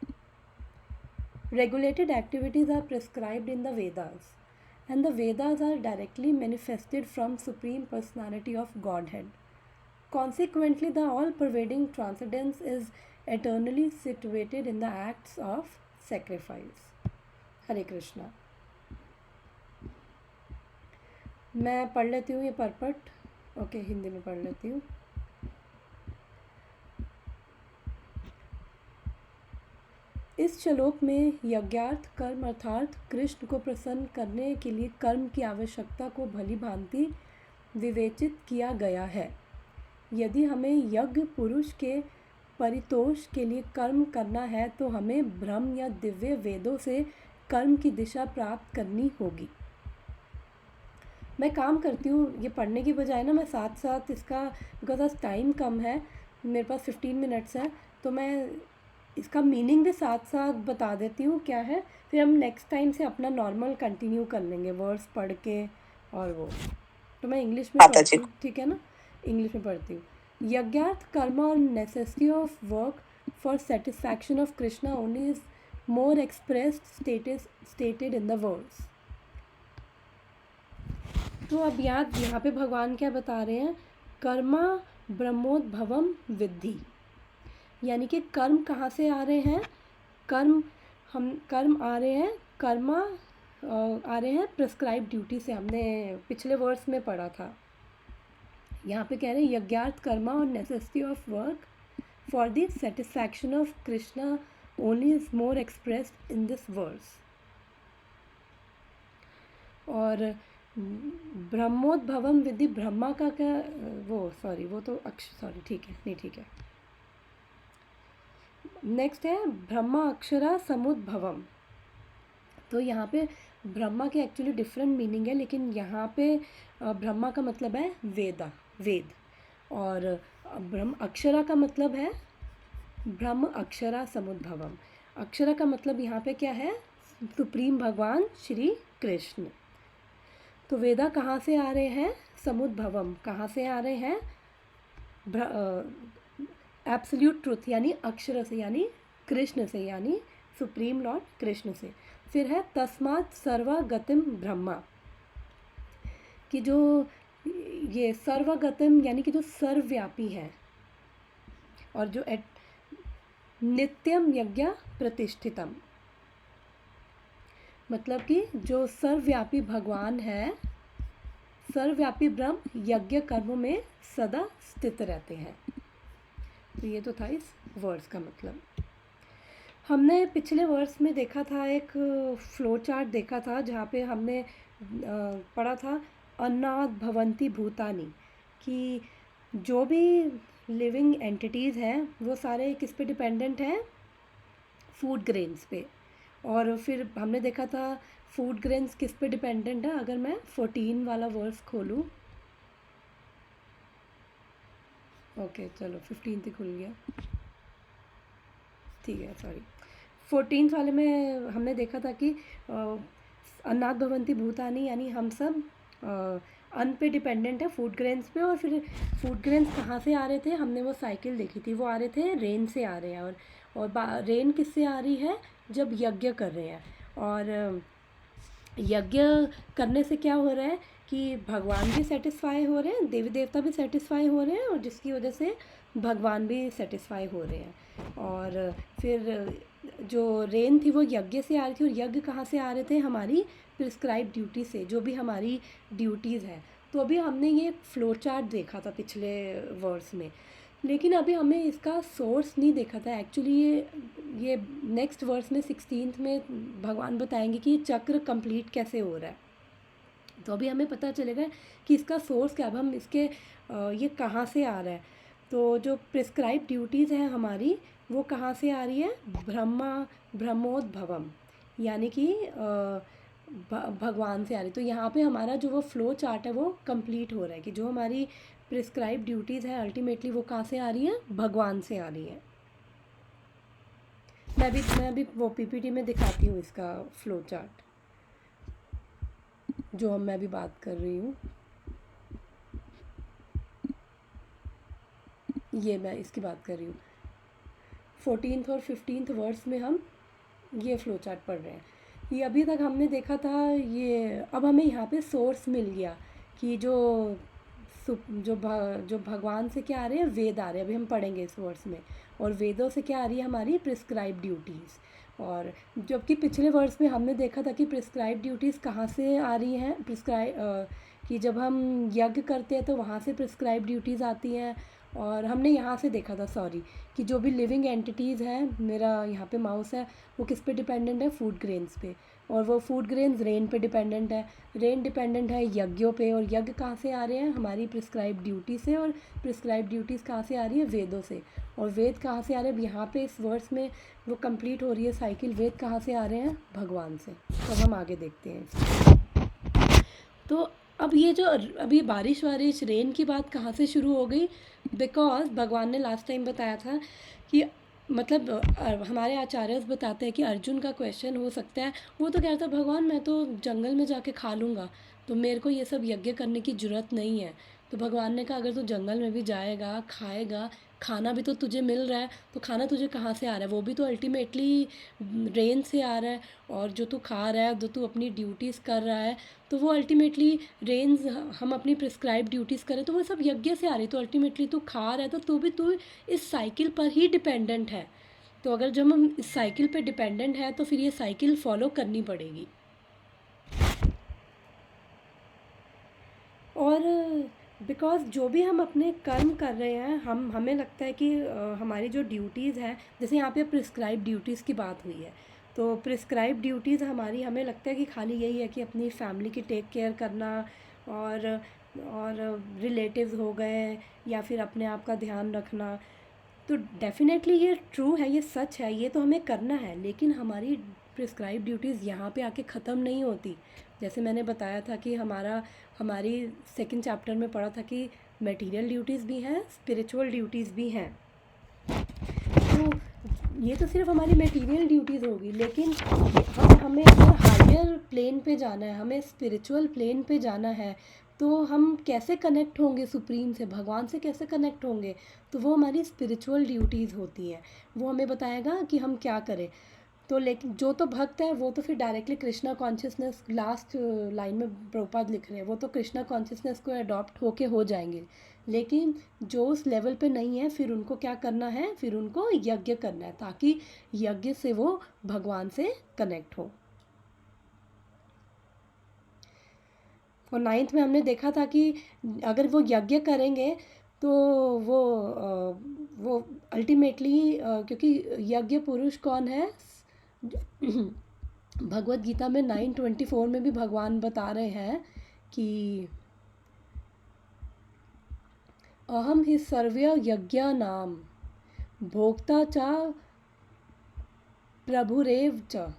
Regulated activities are prescribed in the Vedas, and the Vedas are directly manifested from Supreme Personality of Godhead. Consequently, the all pervading transcendence is eternally situated in the acts of sacrifice. हरे कृष्णा। मैं पढ़ लेती हूँ ये परपट। ओके, हिंदी में पढ़ लेती हूँ। इस श्लोक में यज्ञार्थ कर्म अर्थात कृष्ण को प्रसन्न करने के लिए कर्म की आवश्यकता को भली भांति विवेचित किया गया है। यदि हमें यज्ञ पुरुष के परितोष के लिए कर्म करना है तो हमें ब्रह्म या दिव्य वेदों से कर्म की दिशा प्राप्त करनी होगी। मैं काम करती हूँ ये पढ़ने की बजाय ना, मैं साथ साथ इसका, बिकॉज आज टाइम कम है, मेरे पास 15 मिनट्स है, तो मैं इसका मीनिंग भी साथ साथ बता देती हूँ क्या है। फिर हम नेक्स्ट टाइम से अपना नॉर्मल कंटिन्यू कर लेंगे वर्ड्स पढ़ के और वो। तो मैं इंग्लिश में पढ़ती हूँ, ठीक है ना? इंग्लिश में पढ़ती हूँ। यज्ञार्थ कर्म और necessity of work for satisfaction of Krishna only is more expressed stated in the words. तो अब यहाँ पे भगवान क्या बता रहे हैं? कर्मा ब्रह्मोद्भवम विद्धि, यानी कि कर्म कहाँ से आ रहे हैं? कर्म आ रहे हैं, कर्मा आ रहे हैं प्रिस्क्राइब ड्यूटी से। हमने पिछले वर्स में पढ़ा था। यहाँ पे कह रहे हैं यज्ञार्थ कर्मा और necessity of work for the satisfaction of Krishna only is more expressed in this verse. और ब्रह्मोद्भवम विधि, ब्रह्मा का क्या वो, सॉरी वो तो सॉरी ठीक है, नहीं ठीक है। नेक्स्ट है ब्रह्मा अक्षरा समुद्भवम। तो यहाँ पे ब्रह्मा के एक्चुअली डिफरेंट मीनिंग है, लेकिन यहाँ पे ब्रह्मा का मतलब है वेद, और ब्रह्म अक्षरा का मतलब है ब्रह्म अक्षरा समुद्भवम। अक्षरा का मतलब यहाँ पे क्या है? सुप्रीम भगवान श्री कृष्ण। तो वेदा कहाँ से आ रहे हैं? समुद्भवम कहाँ से आ रहे हैं? एब्सोल्यूट ट्रुथ यानी अक्षर से, यानी कृष्ण से, यानी सुप्रीम लॉर्ड कृष्ण से। फिर है तस्मात् सर्वगतिम ब्रह्मा, कि जो ये सर्वगतिम यानी कि जो सर्वव्यापी है, और जो नित्यम यज्ञ प्रतिष्ठितम, मतलब कि जो सर्वव्यापी भगवान है, सर्वव्यापी ब्रह्म यज्ञ कर्मों में सदा स्थित रहते हैं। तो ये तो था इस वर्ड्स का मतलब। हमने पिछले वर्ड्स में देखा था, एक फ्लो चार्ट देखा था जहाँ पे हमने पढ़ा था अन्नाद भवंती भूतानी, कि जो भी लिविंग एंटिटीज़ हैं वो सारे किस पे डिपेंडेंट हैं? फूड ग्रेन्स पे। और फिर हमने देखा था फूड ग्रेन्स किस पे डिपेंडेंट है? अगर मैं 14 वाला वर्स खोलूँ, ओके चलो 15 ही खुल गया, ठीक है सॉरी। 14 वाले में हमने देखा था कि अन्नाद भवंती भूतानी, यानी हम सब अन्न पे डिपेंडेंट है, फूड ग्रेन्स पे। और फिर फूड ग्रेन्स कहाँ से आ रहे थे? हमने वो साइकिल देखी थी, वो आ रहे थे रेन से आ रहे हैं। और रेन किससे आ रही है? जब यज्ञ कर रहे हैं। और यज्ञ करने से क्या हो रहा है कि भगवान भी सेटिस्फाई हो रहे हैं, देवी देवता भी सेटिस्फाई हो रहे हैं, और जिसकी वजह से भगवान भी सेटिस्फाई हो रहे हैं। और फिर जो रेन थी वो यज्ञ से आ रही थी, और यज्ञ कहाँ से आ रहे थे? हमारी प्रिस्क्राइब ड्यूटी से, जो भी हमारी ड्यूटीज़ हैं। तो अभी हमने ये फ्लो चार्ट देखा था पिछले वर्स में, लेकिन अभी हमें इसका सोर्स नहीं देखा था एक्चुअली। ये नेक्स्ट वर्स में 16th में भगवान बताएंगे कि ये चक्र कंप्लीट कैसे हो रहा है। तो अभी हमें पता चलेगा कि इसका सोर्स क्या है। अब हम इसके ये कहाँ से आ रहा है। तो जो प्रिस्क्राइब ड्यूटीज़ हैं हमारी, वो कहाँ से आ रही है? ब्रह्मोद्भवम, यानी कि भगवान से आ रही। तो यहाँ पे हमारा जो वो फ्लो चार्ट है वो कंप्लीट हो रहा है कि जो हमारी प्रिस्क्राइब ड्यूटीज़ है अल्टीमेटली वो कहाँ से आ रही है? भगवान से आ रही है। मैं अभी वो पीपीटी में दिखाती हूँ इसका फ्लो चार्ट, जो मैं अभी बात कर रही हूँ। ये मैं इसकी बात कर रही हूँ। 14th और 15th वर्स में हम ये फ्लो चार्ट पढ़ रहे हैं। ये अभी तक हमने देखा था ये, अब हमें यहाँ पे सोर्स मिल गया कि जो भगवान से क्या आ रहे हैं? वेद आ रहे हैं। अभी हम पढ़ेंगे इस वर्स में। और वेदों से क्या आ रही है? हमारी प्रिस्क्राइब ड्यूटीज़। और जबकि पिछले वर्स में हमने देखा था कि प्रिस्क्राइब ड्यूटीज़ कहाँ से आ रही हैं? कि जब हम यज्ञ करते हैं तो वहाँ से प्रिस्क्राइब ड्यूटीज़ आती हैं। और हमने यहाँ से देखा था, सॉरी, कि जो भी लिविंग एंटिटीज़ हैं, मेरा यहाँ पे माउस है, वो किस पे डिपेंडेंट है? फूड ग्रेन्स पे। और वो फूड ग्रेन्स रेन पे डिपेंडेंट है, रेन डिपेंडेंट है यज्ञों पे। और यज्ञ कहाँ से आ रहे हैं? हमारी प्रिस्क्राइब ड्यूटी से। और प्रिस्क्राइब ड्यूटीज़ कहाँ से आ रही है? वेदों से। और वेद कहाँ से आ रहे हैं? यहाँ पे इस वर्स में वो कंप्लीट हो रही है साइकिल। वेद कहाँ से आ रहे हैं? भगवान से। तो हम आगे देखते हैं। तो अब ये जो अभी बारिश रेन की बात कहाँ से शुरू हो गई? बिकॉज भगवान ने लास्ट टाइम बताया था कि मतलब हमारे आचार्य बताते हैं कि अर्जुन का क्वेश्चन हो सकता है, वो तो कहता है भगवान मैं तो जंगल में जाके खा लूँगा, तो मेरे को ये सब यज्ञ करने की ज़रूरत नहीं है। तो भगवान ने कहा अगर तू जंगल में भी जाएगा, खाएगा, खाना भी तो तुझे मिल रहा है, तो खाना तुझे कहाँ से आ रहा है? वो भी तो अल्टीमेटली रेन से आ रहा है। और जो तू खा रहा है, जो तू अपनी ड्यूटीज़ कर रहा है, तो वो अल्टीमेटली रेंज, हम अपनी प्रिस्क्राइब ड्यूटीज़ करें तो वो सब यज्ञ से आ रही। तो अल्टीमेटली तू खा रहा है तो तू इस साइकिल पर ही डिपेंडेंट है। तो अगर जब हम इस साइकिल पे डिपेंडेंट है तो फिर ये साइकिल फॉलो करनी पड़ेगी। और बिकॉज जो भी हम अपने कर्म कर रहे हैं, हमें लगता है कि हमारी जो ड्यूटीज़ हैं, जैसे यहाँ पे प्रिस्क्राइब ड्यूटीज़ की बात हुई है, तो प्रिस्क्राइब ड्यूटीज़ हमारी, हमें लगता है कि खाली यही है कि अपनी फैमिली की टेक केयर करना, और रिलेटिव्स हो गए, या फिर अपने आप का ध्यान रखना। तो डेफिनेटली ये ट्रू है, ये सच है, ये तो हमें करना है। लेकिन हमारी प्रिस्क्राइब ड्यूटीज़ यहाँ पे आके ख़त्म नहीं होती। जैसे मैंने बताया था कि हमारी सेकंड चैप्टर में पढ़ा था कि मटेरियल ड्यूटीज़ भी हैं, स्पिरिचुअल ड्यूटीज़ भी हैं। तो ये तो सिर्फ हमारी मटेरियल ड्यूटीज़ होगी, लेकिन हमें अगर हायर प्लेन पे जाना है, हमें स्पिरिचुअल प्लेन पे जाना है, तो हम कैसे कनेक्ट होंगे सुप्रीम से? भगवान से कैसे कनेक्ट होंगे? तो वो हमारी स्पिरिचुअल ड्यूटीज़ होती हैं। वो हमें बताएगा कि हम क्या करें। तो लेकिन जो तो भक्त है वो तो फिर directly Krishna consciousness, last line में प्रभुपाद लिख रहे हैं, वो तो कृष्णा कॉन्शियसनेस को अडॉप्ट होके हो जाएंगे। लेकिन जो उस लेवल पे नहीं है, फिर उनको क्या करना है? फिर उनको यज्ञ करना है, ताकि यज्ञ से वो भगवान से कनेक्ट हो। और 9th में हमने देखा था कि अगर वो यज्ञ करेंगे तो वो अल्टीमेटली, क्योंकि यज्ञ पुरुष कौन है? भगवत गीता में 9:24 में भी भगवान बता रहे हैं कि अहम ही सर्व्य यज्ञा नाम भोक्ता च प्रभुरेव च।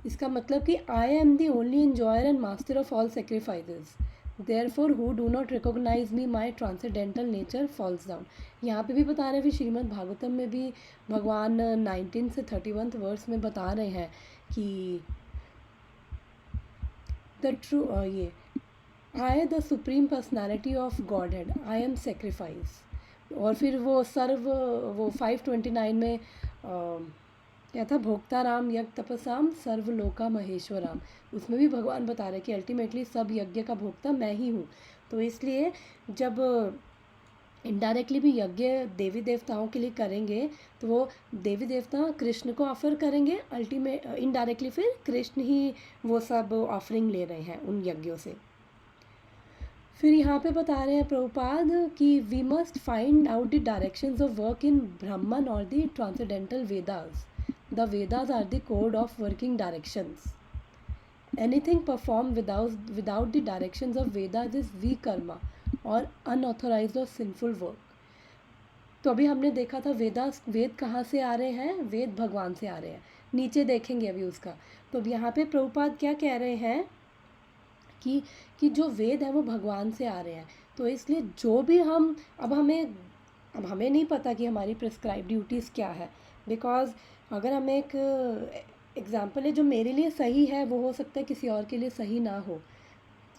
इसका मतलब कि I am the only enjoyer and master of all sacrifices, therefore who do not recognise me my transcendental nature falls down. यहाँ पे भी बता रहे हैं, फिर श्रीमद् भागवतम में भी भगवान 19 से 31 वर्स में बता रहे हैं कि द ट्रू ये I the supreme personality of Godhead, I am sacrifice. और फिर वो 529 में क्या था, भोक्ता राम यज्ञ तपसाम सर्वलोका महेश्वराम। उसमें भी भगवान बता रहे कि अल्टीमेटली सब यज्ञ का भोक्ता मैं ही हूँ। तो इसलिए जब इनडायरेक्टली भी यज्ञ देवी देवताओं के लिए करेंगे तो वो देवी देवता कृष्ण को ऑफर करेंगे, अल्टीमेट इनडायरेक्टली फिर कृष्ण ही वो सब ऑफरिंग ले रहे हैं उन यज्ञों से। फिर यहाँ पे बता रहे हैं प्रभुपाद कि we must find out the directions of work in Brahman और the transcendental Vedas. The Vedas are the code of working directions. Anything perform without the directions of Vedas is vikarma और अनऑथोराइज्ड और सिंफुल वर्क। तो अभी हमने देखा था वेद कहाँ से आ रहे हैं, वेद भगवान से आ रहे हैं, नीचे देखेंगे अभी उसका। तो अब यहाँ पे प्रभुपाद क्या कह रहे हैं कि जो वेद है वो भगवान से आ रहे हैं। तो इसलिए जो भी हम अब हमें नहीं पता कि हमारी प्रिस्क्राइब ड्यूटीज़ क्या है, बिकॉज अगर हमें एक एग्ज़ाम्पल है जो मेरे लिए सही है वो हो सकता है किसी और के लिए सही ना हो।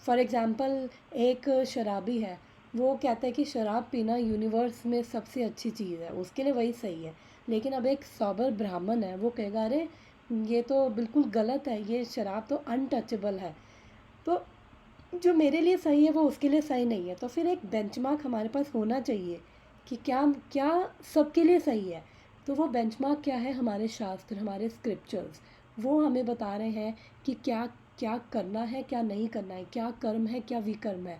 फॉर एग्ज़ाम्पल एक शराबी है, वो कहता है कि शराब पीना यूनिवर्स में सबसे अच्छी चीज़ है, उसके लिए वही सही है। लेकिन अब एक सॉबर ब्राह्मण है, वो कहेगा अरे ये तो बिल्कुल गलत है, ये शराब तो अनटचेबल है। तो जो मेरे लिए सही है वो उसके लिए सही नहीं है। तो फिर एक बेंचमार्क हमारे पास होना चाहिए कि क्या क्या सबके लिए सही है। तो वो बेंचमार्क क्या है, हमारे शास्त्र, हमारे स्क्रिप्चर्स, वो हमें बता रहे हैं कि क्या क्या करना है, क्या नहीं करना है, क्या कर्म है, क्या विकर्म है,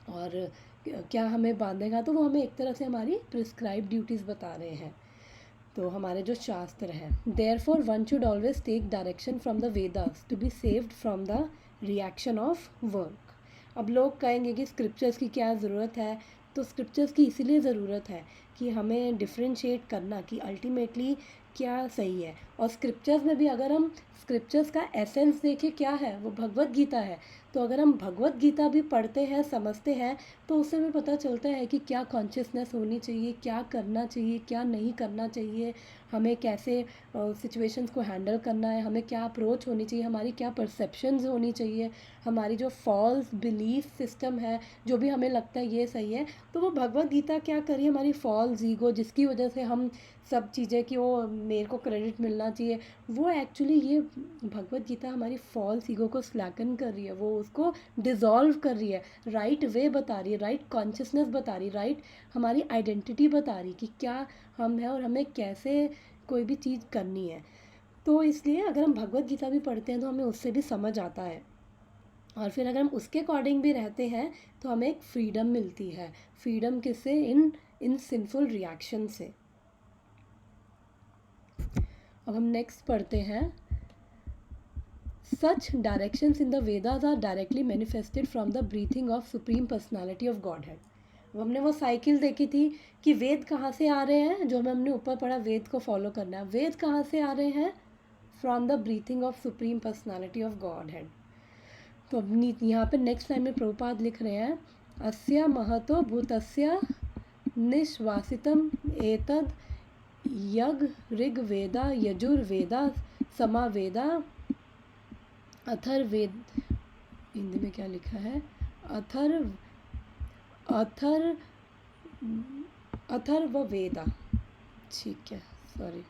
और क्या हमें बांधेगा। तो वो हमें एक तरह से हमारी प्रिस्क्राइब ड्यूटीज़ बता रहे हैं। तो हमारे जो शास्त्र हैं, therefore one should always take direction from the Vedas to be saved from the reaction of work. अब लोग कहेंगे कि स्क्रिप्चर्स की क्या ज़रूरत है। तो स्क्रिप्चर्स की इसीलिए ज़रूरत है कि हमें डिफ्रेंशिएट करना कि अल्टीमेटली क्या सही है। और स्क्रिप्चर्स में भी अगर हम स्क्रिप्चर्स का एसेंस देखें क्या है, वो भगवत गीता है। तो अगर हम भगवत गीता भी पढ़ते हैं, समझते हैं, तो उससे हमें पता चलता है कि क्या कॉन्शियसनेस होनी चाहिए, क्या करना चाहिए, क्या नहीं करना चाहिए, हमें कैसे सिचुएशंस को हैंडल करना है, हमें क्या अप्रोच होनी चाहिए, हमारी क्या परसेप्शंस होनी चाहिए, हमारी जो फॉल्स बिलीफ सिस्टम है, जो भी हमें लगता है ये सही है। तो वो भगवत गीता क्या करी, हमारी फॉल्स ईगो जिसकी वजह से हम सब चीज़ें कि वो मेरे को क्रेडिट मिलना चाहिए, वो एक्चुअली ये भगवत गीता हमारी फॉल्स ईगो को स्लैकन कर रही है, वो उसको डिज़ोल्व कर रही है, राइट वे बता रही है, राइट कॉन्शियसनेस बता रही है, राइट हमारी आइडेंटिटी बता रही है कि क्या हम हैं और हमें कैसे कोई भी चीज़ करनी है। तो इसलिए अगर हम भगवत गीता भी पढ़ते हैं तो हमें उससे भी समझ आता है, और फिर अगर हम उसके अकॉर्डिंग भी रहते हैं तो हमें एक फ्रीडम मिलती है। फ्रीडम किससे, इन सिंफुल रिएक्शन से। अब हम नेक्स्ट पढ़ते हैं, such directions in the Vedas are directly manifested from the breathing of supreme personality of Godhead. अब हमने वो साइकिल देखी थी कि वेद कहाँ से आ रहे हैं, जो हमने ऊपर पढ़ा वेद को फॉलो करना है। वेद कहाँ से आ रहे हैं, from the breathing of supreme personality of God head. तो अब यहाँ पे नेक्स्ट लाइन में प्रभुपाद लिख रहे हैं, अस्य महतो भूतस्य निश्वासितम एतद यज्ञ ऋग्वेदा यजुर्वेदा समावेदा अथर्वेद। हिंदी में क्या लिखा है, अथर्ववेदा, ठीक है, सॉरी।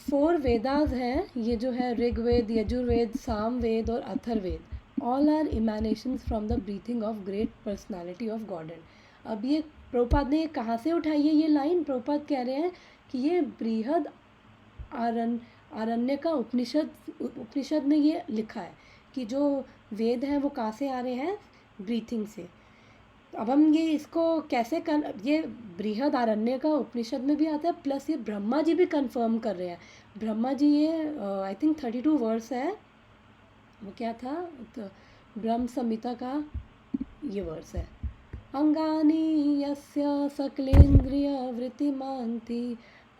4 वेदास हैं, ये जो है ऋग्वेद, यजुर्वेद, सामवेद और Atharvaveda. All are emanations from the breathing of great personality of Godhead. अब ये प्रभुपाद ने कहाँ से उठाई है ये लाइन, प्रभुपाद कह रहे हैं कि ये बृहद आरण्य का उपनिषद में ये लिखा है कि जो वेद हैं वो कहाँ से आ रहे हैं, ब्रीथिंग से। अब हम ये इसको कैसे कर, ये बृहद आरण्य का उपनिषद में भी आता है, प्लस ये ब्रह्मा जी भी कंफर्म कर रहे हैं। ब्रह्मा जी ये आई थिंक 32 वर्स है, वो क्या था, तो ब्रह्म संहिता का ये वर्स है, अंगानी यस्य सकलेन्द्रिय वृत्तिमान्ति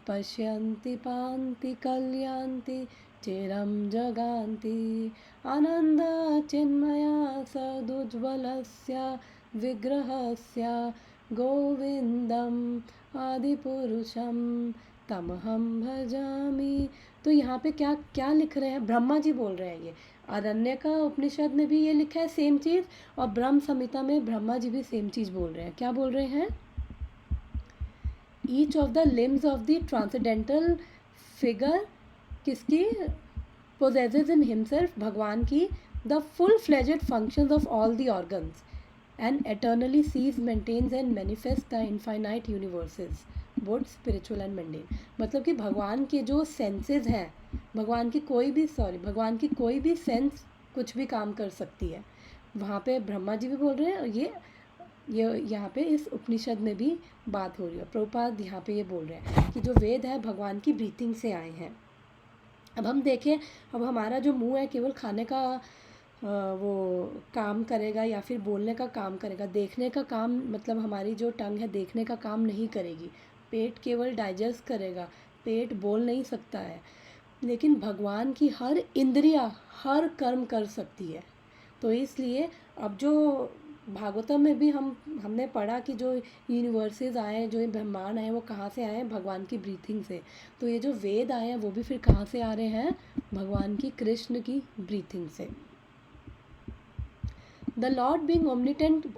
पश्यन्ति पान्ति कल्यान्ति चिरं जगान्ति आनन्द चिन्मया सदुज्ज्वलस्य विग्रहस्य गोविंदम आदिपुरुषम तमहम भजामि। तो यहाँ पे क्या क्या लिख रहे हैं, ब्रह्मा जी बोल रहे हैं। ये आरण्य का उपनिषद में भी ये लिखा है सेम चीज़, और ब्रह्म संहिता में ब्रह्मा जी भी सेम चीज़ बोल रहे हैं। क्या बोल रहे हैं, each of the limbs of the transcendental figure किसकी possesses in himself भगवान की the full fledged functions of all the organs and eternally sees, maintains and manifests the infinite universes both spiritual and mundane. मतलब कि भगवान के जो सेंसेस हैं, भगवान की कोई भी सेंस कुछ भी काम कर सकती है. वहाँ पे ब्रह्मा जी भी बोल रहे हैं और ये यहाँ पे इस उपनिषद में भी बात हो रही है. प्रभुपाद यहाँ पे ये बोल रहे हैं कि जो वेद है भगवान की ब्रीथिंग से आए हैं. अब हम देखें, अब हमारा जो मुंह है केवल खाने का वो काम करेगा या फिर बोलने का काम करेगा. देखने का काम, मतलब हमारी जो टंग है देखने का काम नहीं करेगी. पेट केवल डाइजेस्ट करेगा, पेट बोल नहीं सकता है. लेकिन भगवान की हर इंद्रिया हर कर्म कर सकती है. तो इसलिए अब जो भागवतम में भी हमने पढ़ा कि जो यूनिवर्सेस आए हैं, जो ये ब्रह्मांड आए हैं, वो कहाँ से आए हैं? भगवान की ब्रीथिंग से. तो ये जो वेद आए हैं वो भी फिर कहाँ से आ रहे हैं? भगवान की, कृष्ण की ब्रीथिंग से. The Lord being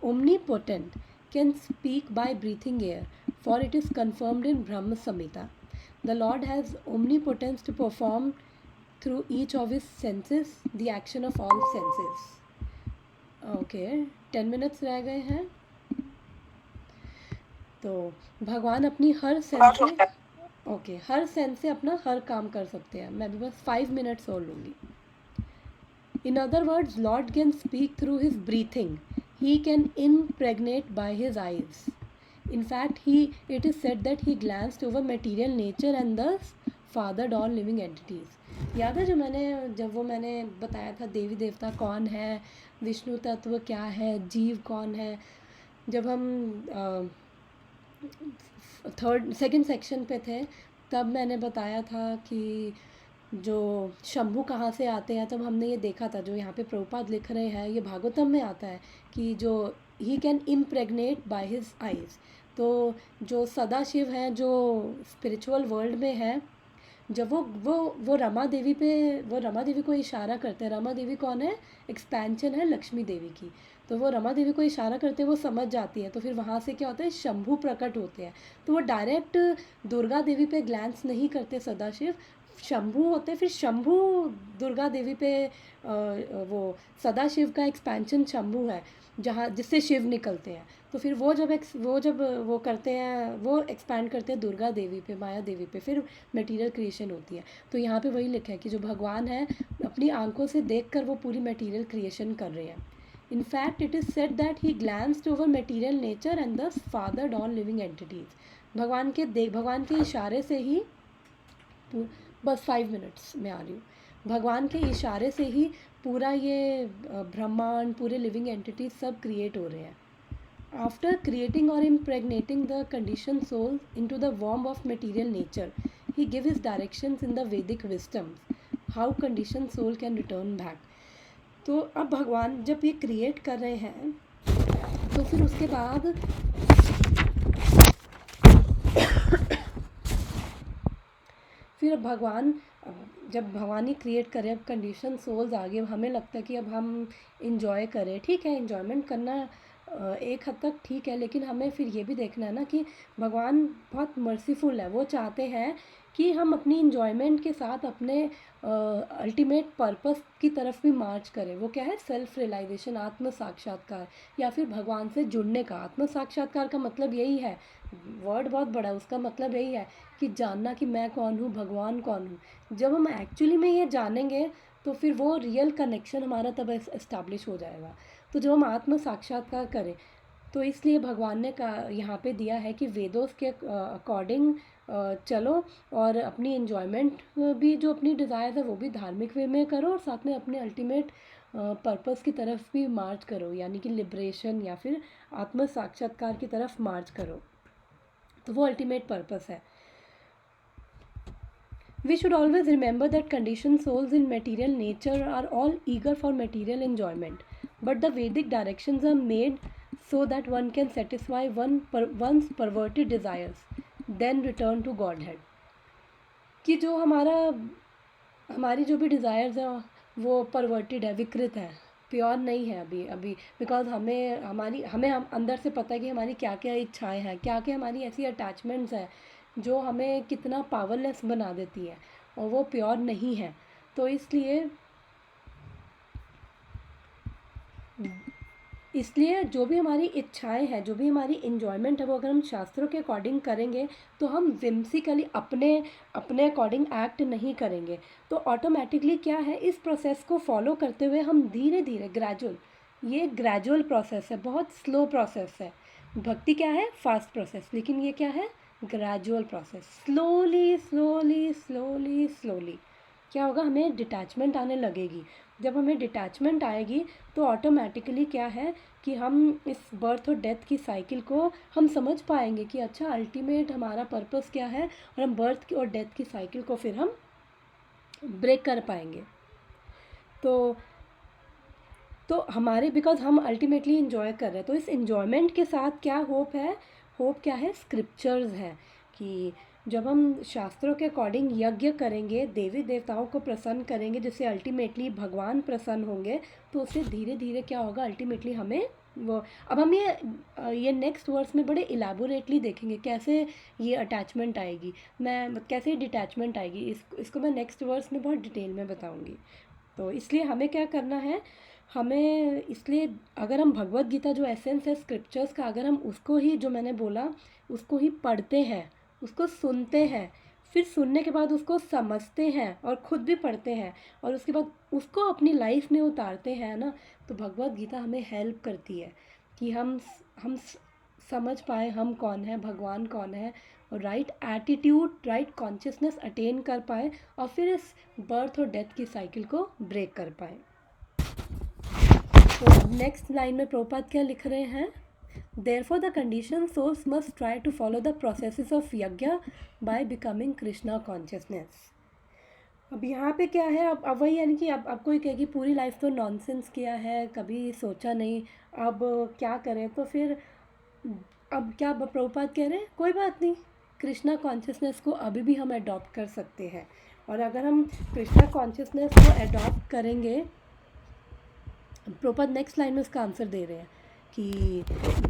omnipotent can speak by breathing air, for it is confirmed in Brahma Samhita. The Lord has omnipotence to perform through each of his senses the action of all senses. Okay 10 minutes रह गए हैं. तो भगवान अपनी हर सेंस से हर सेंस से अपना हर काम कर सकते हैं. मैं भी बस 5 मिनट्स और लूँगी. In other words, Lord can speak through his breathing. He can impregnate by his eyes. In fact, it is said that he glanced over material nature and thus fathered all living entities. याद है जब मैंने बताया था देवी देवता कौन है, विष्णु तत्व क्या है, जीव कौन है. जब हम सेकंड सेक्शन पे थे तब मैंने बताया था कि जो शंभु कहाँ से आते हैं. तब हमने ये देखा था, जो यहाँ पे प्रभुपाद लिख रहे हैं, ये भागवतम में आता है कि जो he can impregnate by his eyes. तो जो सदाशिव हैं, जो स्पिरिचुअल वर्ल्ड में है, जब वो रमा देवी को इशारा करते हैं. रमा देवी कौन है? एक्सपेंशन है लक्ष्मी देवी की. तो वो रमा देवी को इशारा करते हैं, वो समझ जाती है. तो फिर वहाँ से क्या होता है? शंभु प्रकट होते हैं. तो वो डायरेक्ट दुर्गा देवी पे ग्लैंस नहीं करते सदाशिव, शंभु होते. फिर शंभु दुर्गा देवी पे वो सदाशिव का एक्सपेंशन शंभु है, जहाँ जिससे शिव निकलते हैं. तो फिर वो जब वो करते हैं, वो एक्सपैंड करते हैं दुर्गा देवी पे, माया देवी पे, फिर मटेरियल क्रिएशन होती है. तो यहाँ पे वही लिखा है कि जो भगवान है अपनी आंखों से देखकर वो पूरी मटेरियल क्रिएशन कर रहे हैं. In fact, it is said that he glanced over material nature and thus fathered all living entities. भगवान के इशारे से ही, बस 5 मिनट्स में आ रही हूँ. भगवान के इशारे से ही पूरा ये ब्रह्मांड, पूरे लिविंग एंटिटीज सब क्रिएट हो रहे हैं. आफ्टर क्रिएटिंग और impregnating the conditioned soul into the womb of material nature, he gives his directions in the Vedic wisdom how conditioned soul can return back. तो अब भगवान जब ये क्रिएट कर रहे हैं तो फिर उसके बाद फिर भगवान जब भगवान ही क्रिएट करे, अब कंडीशन सोल्स आ गए, हमें लगता है कि अब हम इंजॉय करें. ठीक है, इंजॉयमेंट करना एक हद तक ठीक है, लेकिन हमें फिर ये भी देखना है ना कि भगवान बहुत मर्सीफुल है. वो चाहते हैं कि हम अपनी इंजॉयमेंट के साथ अपने अल्टीमेट पर्पस की तरफ भी मार्च करें. वो क्या है? सेल्फ रियलाइजेशन, आत्म साक्षात्कार, या फिर भगवान से जुड़ने का. आत्म साक्षात्कार का मतलब यही है, वर्ड बहुत बड़ा है, उसका मतलब यही है कि जानना कि मैं कौन हूँ, भगवान कौन हूँ. जब हम एक्चुअली में ये जानेंगे तो फिर वो रियल कनेक्शन हमारा तब इस्टेब्लिश हो जाएगा. तो जब हम आत्म साक्षात्कार करें, तो इसलिए भगवान ने यहाँ पे दिया है कि वेदों के अकॉर्डिंग चलो और अपनी इन्जॉयमेंट भी, जो अपनी डिज़ायर है वो भी धार्मिक वे में करो, और साथ में अपने अल्टीमेट पर्पस की तरफ भी मार्च करो, यानी कि लिबरेशन या फिर आत्म साक्षात्कार की तरफ मार्च करो. तो वो अल्टीमेट पर्पस है. We should always remember that conditioned souls in material nature are all eager for material enjoyment, but the Vedic directions are made so that one can satisfy one's perverted desires, then return to Godhead. कि जो हमारी जो भी डिज़ायर्स हैं वो परवर्टेड है, विकृत है, प्योर नहीं है अभी अभी, बिकॉज हमें हम अंदर से पता है कि हमारी क्या क्या इच्छाएं हैं, क्या क्या हमारी ऐसी अटैचमेंट्स हैं जो हमें कितना पावरलेस बना देती है, और वो प्योर नहीं है। तो इसलिए जो भी हमारी इच्छाएं हैं, जो भी हमारी इन्जॉयमेंट है, वो अगर हम शास्त्रों के अकॉर्डिंग करेंगे तो हम विम्सिकली अपने अपने अकॉर्डिंग एक्ट नहीं करेंगे। तो ऑटोमेटिकली क्या है, इस प्रोसेस को फॉलो करते हुए हम धीरे धीरे ग्रेजुअल, ये ग्रेजुअल प्रोसेस है, बहुत स्लो प्रोसेस है। भक्ति क्या है, फास्ट प्रोसेस, लेकिन ये क्या है, gradual process. Slowly slowly slowly slowly क्या होगा, हमें डिटैचमेंट आने लगेगी। जब हमें डिटैचमेंट आएगी तो ऑटोमेटिकली क्या है कि हम इस बर्थ और डेथ की साइकिल को हम समझ पाएंगे कि अच्छा अल्टीमेट हमारा पर्पस क्या है, और हम बर्थ और डेथ की साइकिल को फिर हम ब्रेक कर पाएंगे। तो हमारे बिकॉज हम अल्टीमेटली इन्जॉय कर रहे हैं, तो इस इन्जॉयमेंट के साथ क्या होप है, होप क्या है, स्क्रिप्चर्स हैं कि जब हम शास्त्रों के अकॉर्डिंग यज्ञ करेंगे, देवी देवताओं को प्रसन्न करेंगे, जिससे अल्टीमेटली भगवान प्रसन्न होंगे, तो उससे धीरे धीरे क्या होगा, अल्टीमेटली हमें वो, अब हम ये नेक्स्ट वर्स में बड़े इलेबोरेटली देखेंगे कैसे ये अटैचमेंट आएगी, मैं कैसे डिटैचमेंट आएगी, इसको मैं नेक्स्ट वर्स में बहुत डिटेल में बताऊँगी। तो इसलिए हमें क्या करना है, हमें इसलिए अगर हम भगवत गीता जो एसेंस है स्क्रिप्चर्स का, अगर हम उसको ही, जो मैंने बोला, उसको ही पढ़ते हैं, उसको सुनते हैं, फिर सुनने के बाद उसको समझते हैं और ख़ुद भी पढ़ते हैं, और उसके बाद उसको अपनी लाइफ में उतारते हैं ना, तो भगवत गीता हमें हेल्प करती है कि हम समझ पाए हम कौन है, भगवान कौन है, और right attitude, right consciousness attain कर पाए, और फिर इस बर्थ और डेथ की साइकिल को ब्रेक कर पाए। तो नेक्स्ट लाइन में प्रभुपाद क्या लिख रहे हैं, Therefore the conditioned souls must try to follow the processes of yajna by becoming Krishna consciousness। अब यहाँ पे क्या है, अब वही यानी कि अब कोई कहे कि पूरी लाइफ तो नॉनसेंस किया है, कभी सोचा नहीं, अब क्या करें, तो फिर अब क्या प्रभुपाद कह रहे हैं, कोई बात नहीं, कृष्णा कॉन्शियसनेस को अभी भी हम अडॉप्ट कर सकते हैं। और अगर हम कृष्णा कॉन्शियसनेस को अडॉप्ट करेंगे, प्रभुपाद नेक्स्ट लाइन में उसका आंसर दे रहे हैं कि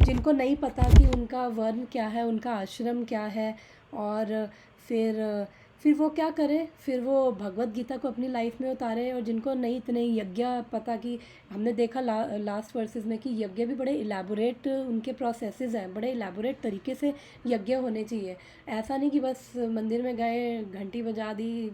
जिनको नहीं पता कि उनका वर्ण क्या है, उनका आश्रम क्या है, और फिर वो क्या करें, फिर वो भगवत गीता को अपनी लाइफ में उतारे। और जिनको नहीं इतने यज्ञ पता, कि हमने देखा लास्ट वर्सेस में कि यज्ञ भी बड़े इलेबोरेट उनके प्रोसेसेस हैं, बड़े इलेबोरेट तरीके से यज्ञ होने चाहिए। ऐसा नहीं कि बस मंदिर में गए, घंटी बजा दी,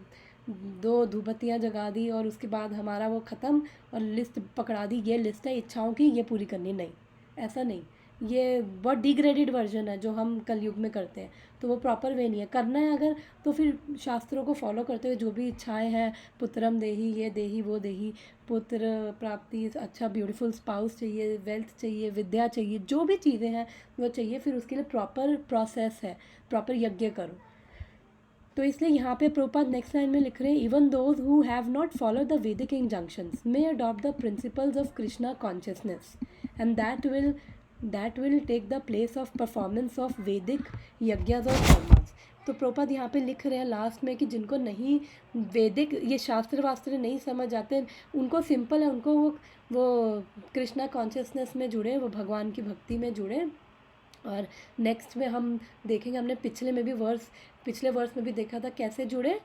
2 धूपबत्तियाँ जगा दी और उसके बाद हमारा वो ख़त्म, और लिस्ट पकड़ा दी, ये लिस्ट है इच्छाओं की, ये पूरी करनी, नहीं, ऐसा नहीं। ये बहुत डिग्रेडेड वर्जन है जो हम कलयुग में करते हैं, तो वो प्रॉपर वे नहीं है। करना है अगर, तो फिर शास्त्रों को फॉलो करते हुए जो भी इच्छाएं हैं, पुत्रम देही, ये देही, वो देही, पुत्र प्राप्ति, अच्छा ब्यूटीफुल स्पाउस चाहिए, वेल्थ चाहिए, विद्या चाहिए, जो भी चीज़ें हैं वो चाहिए, फिर उसके लिए प्रॉपर प्रोसेस है, प्रॉपर यज्ञ करो। तो इसलिए यहाँ पे प्रभुपाद नेक्स्ट लाइन में लिख रहे हैं, even those who have not follow the Vedic injunctions may adopt the principles of Krishna consciousness, and that will take the place of performance of Vedic yajnas और कर्मास। तो प्रभुपाद यहाँ पे लिख रहे हैं लास्ट में कि जिनको नहीं वैदिक ये शास्त्र वास्त्र नहीं समझ आते, उनको सिंपल है, उनको वो कृष्णा कॉन्शियसनेस में जुड़े, वो भगवान की भक्ति में जुड़े। और नेक्स्ट में हम देखेंगे, हमने पिछले वर्ष में भी देखा था कैसे जुड़े।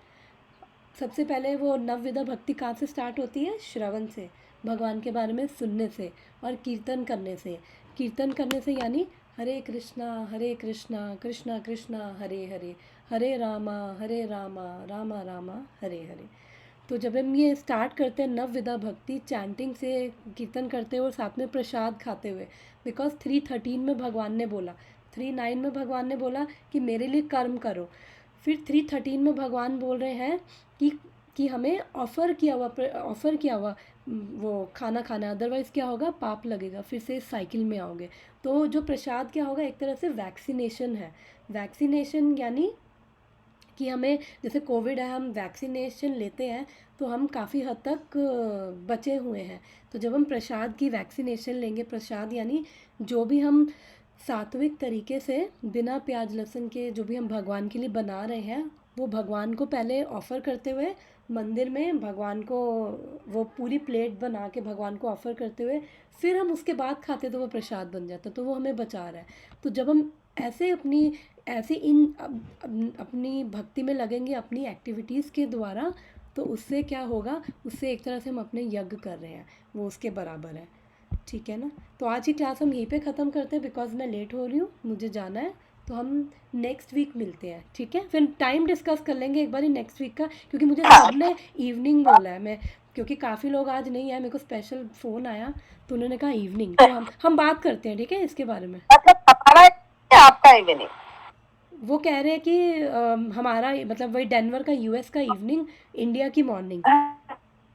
सबसे पहले वो नवविधा भक्ति कहाँ से स्टार्ट होती है, श्रवण से, भगवान के बारे में सुनने से, और कीर्तन करने से यानी हरे कृष्णा कृष्णा कृष्णा हरे हरे, हरे रामा रामा रामा हरे हरे। तो जब हम ये स्टार्ट करते हैं नवविधा भक्ति, चैंटिंग से, कीर्तन करते हुए और साथ में प्रसाद खाते हुए, बिकॉज 3:13 में भगवान ने बोला, 3:9 में भगवान ने बोला कि मेरे लिए कर्म करो, फिर 3:13 में भगवान बोल रहे हैं कि हमें ऑफ़र किया हुआ वो खाना खाना, अदरवाइज़ क्या होगा, पाप लगेगा, फिर से इस साइकिल में आओगे। तो जो प्रसाद क्या होगा, एक तरह से वैक्सीनेशन है। वैक्सीनेशन यानी कि हमें, जैसे कोविड है, हम वैक्सीनेशन लेते हैं तो हम काफ़ी हद तक बचे हुए हैं। तो जब हम प्रसाद की वैक्सीनेशन लेंगे, प्रसाद यानी जो भी हम सात्विक तरीके से बिना प्याज लहसुन के जो भी हम भगवान के लिए बना रहे हैं, वो भगवान को पहले ऑफ़र करते हुए मंदिर में भगवान को वो पूरी प्लेट बना के भगवान को ऑफर करते हुए फिर हम उसके बाद खाते तो वो प्रसाद बन जाता, तो वो हमें बचा रहा है। तो जब हम ऐसे अपनी ऐसे अपनी भक्ति में लगेंगे अपनी एक्टिविटीज़ के द्वारा, तो उससे क्या होगा, उससे एक तरह से हम अपने यज्ञ कर रहे हैं, वो उसके बराबर है। ठीक है ना? तो आज की क्लास हम यहीं पे ख़त्म करते हैं, बिकॉज़ मैं लेट हो रही हूँ, मुझे जाना है। तो हम नेक्स्ट वीक मिलते हैं, ठीक है? फिर टाइम डिस्कस कर लेंगे एक बार नेक्स्ट वीक का, क्योंकि मुझे सबने इवनिंग बोला है। मैं क्योंकि काफ़ी लोग आज नहीं आए, मेरे को स्पेशल फ़ोन आया तो उन्होंने कहा इवनिंग, तो हम बात करते हैं, ठीक है, इसके बारे में। मतलब हमारा या आपका इवनिंग? वो कह रहे हैं कि हमारा मतलब वही डेनवर का यूएस का इवनिंग, इंडिया की मॉर्निंग।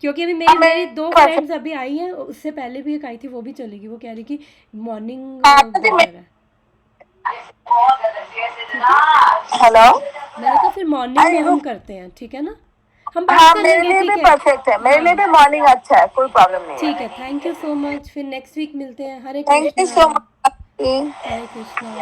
क्योंकि अभी मेरी 2 फ्रेंड्स अभी आई हैं, उससे पहले भी एक आई थी, वो भी चलेगी। वो कह रही कि मॉर्निंग बेटर है। हेलो, मैंने कहा फिर मॉर्निंग में हम करते हैं, ठीक है ना? हम बात हाँ कर मेरे लेंगे, लिए ठीक भी है? परफेक्ट है, मेरे लिए भी मॉर्निंग अच्छा है, कोई प्रॉब्लम नहीं ठीक है। है, थैंक यू सो मच। फिर नेक्स्ट वीक मिलते हैं। Hare thank you Krishna. So much. Hare Krishna.